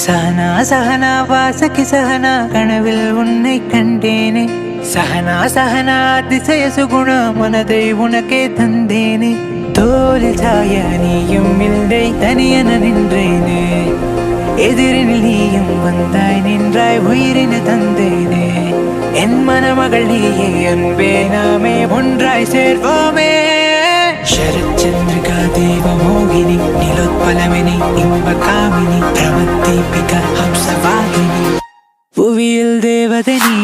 சஹனா சஹனா வாசகி சஹனா கனவில் உன்னை கண்டேனே சஹனா சஹனா அதிசய சுகுண மனதை உனக்கே தந்தேனே தோளில் சாய நீயும் இல்லை தனியன நின்றேனே எதிரினில் நீயும் வந்தாய் நின்றாய் உயிரினு தந்தேனே என் மணமகள் நீயே அன்பே நாமே ஒன்றாய் சேர்வோமே शरच्चंद्रिका देवमोहिनी नीलोत्पलमिनी इम्बकामिनी प्रमद्दीपिका हंसवाहिनी புவியில் தேவதை நீ